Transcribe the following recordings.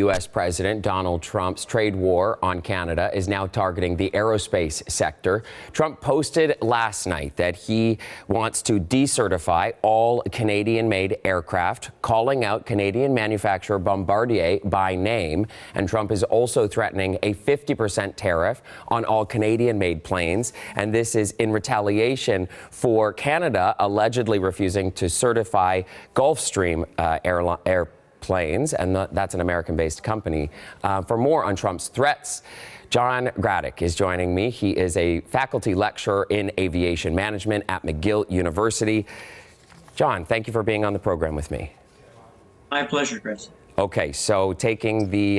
U.S. President Donald Trump's trade war on Canada is now targeting the aerospace sector. Trump posted last night that he wants to decertify all Canadian-made aircraft, calling out Canadian manufacturer Bombardier by name. And Trump is also threatening a 50% tariff on all Canadian-made planes. And this is in retaliation for Canada allegedly refusing to certify Gulfstream airplanes, and that's an American-based company. For more on Trump's threats, John Gradek is joining me. He is a faculty lecturer in aviation management at McGill University. John, thank you for being on the program with me. My pleasure, Chris. Okay, so taking the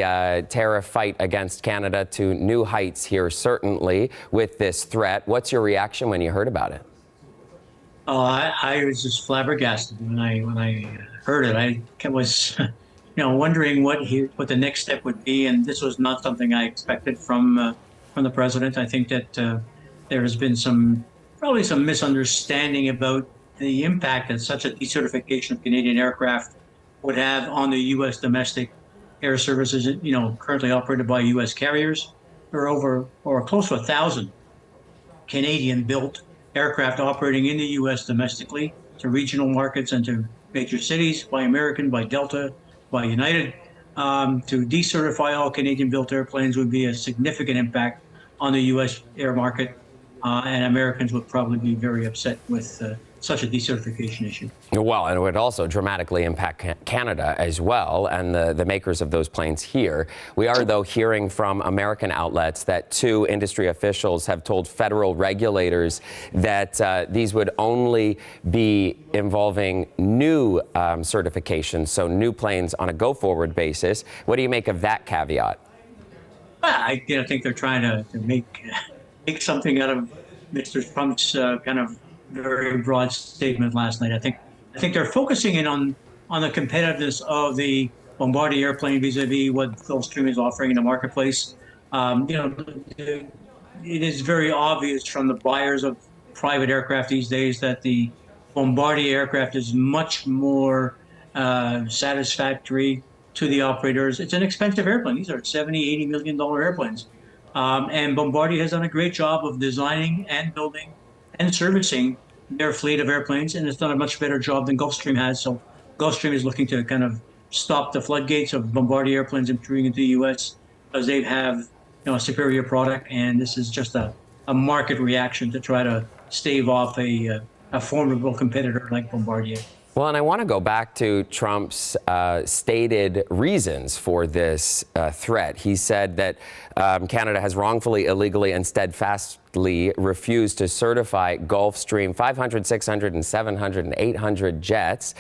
tariff fight against Canada to new heights here, certainly, with this threat. What's your reaction when you heard about it? I was just flabbergasted when I heard it. I was, wondering what the next step would be, and this was not something I expected from the president. I think that there has been probably some misunderstanding about the impact that such a decertification of Canadian aircraft would have on the U.S. domestic air services. Currently operated by U.S. carriers. There are close to 1,000 Canadian-built aircraft operating in the U.S. domestically to regional markets and to major cities by American, by Delta, by United. To decertify all Canadian-built airplanes would be a significant impact on the U.S. air market, and Americans would probably be very upset with such a decertification issue. Well, and it would also dramatically impact Canada as well, and the makers of those planes here. We are, though, hearing from American outlets that two industry officials have told federal regulators that these would only be involving new certifications, so new planes on a go-forward basis. What do you make of that caveat? Well, I think they're trying to make something out of Mr. Trump's kind of very broad statement last night. I think they're focusing in on the competitiveness of the Bombardier airplane vis-a-vis what Gulfstream is offering in the marketplace. It is very obvious from the buyers of private aircraft these days that the Bombardier aircraft is much more satisfactory to the operators. It's an expensive airplane. These are $70, $80 million airplanes. And Bombardier has done a great job of designing and building and servicing their fleet of airplanes, and it's done a much better job than Gulfstream has. So Gulfstream is looking to kind of stop the floodgates of Bombardier airplanes entering into the U.S. because they have a superior product, and this is just a market reaction to try to stave off a formidable competitor like Bombardier. Well, and I want to go back to Trump's stated reasons for this threat. He said that Canada has wrongfully, illegally, and steadfastly refused to certify Gulfstream 500, 600, and 700, and 800 jets,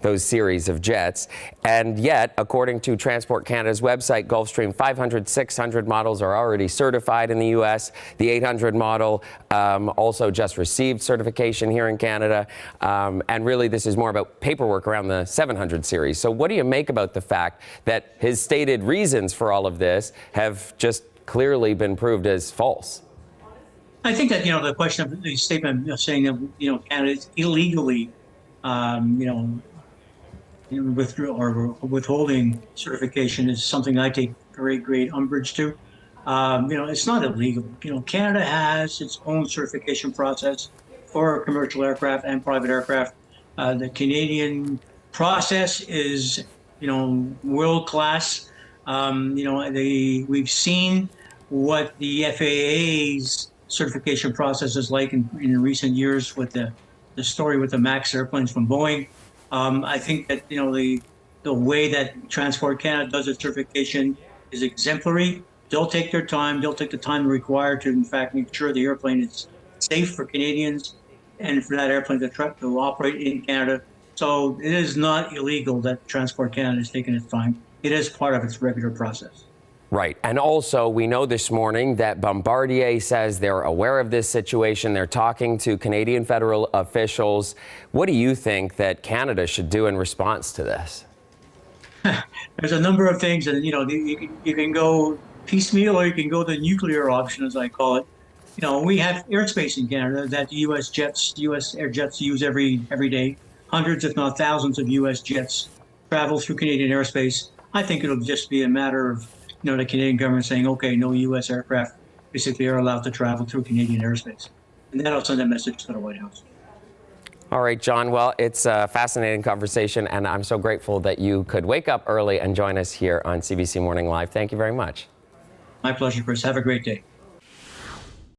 those series of jets. And yet, according to Transport Canada's website, Gulfstream 500, 600 models are already certified in the U.S. The 800 model also just received certification here in Canada. And really, this is more about paperwork around the 700 series. So what do you make about the fact that his stated reasons for all of this have just clearly been proved as false? I think that, the question of the statement saying that, Canada is illegally, withholding certification is something I take very great umbrage to. It's not illegal. Canada has its own certification process for commercial aircraft and private aircraft. The Canadian process is, world class. We've seen what the FAA's certification process is like in recent years with the story with the MAX airplanes from Boeing. I think that the way that Transport Canada does its certification is exemplary. They'll take their time. They'll take the time required to, in fact, make sure the airplane is safe for Canadians and for that airplane to operate in Canada. So it is not illegal that Transport Canada is taking its time. It is part of its regular process. Right. And also, we know this morning that Bombardier says they're aware of this situation. They're talking to Canadian federal officials. What do you think that Canada should do in response to this? There's a number of things, and you can go piecemeal, or you can go the nuclear option, as I call it. We have airspace in Canada that U.S. air jets use every day. Hundreds, if not thousands, of U.S. jets travel through Canadian airspace. I think it'll just be a matter of, the Canadian government saying, okay, no U.S. aircraft basically are allowed to travel through Canadian airspace. And that'll send a message to the White House. All right, John. Well, it's a fascinating conversation, and I'm so grateful that you could wake up early and join us here on CBC Morning Live. Thank you very much. My pleasure, Chris. Have a great day.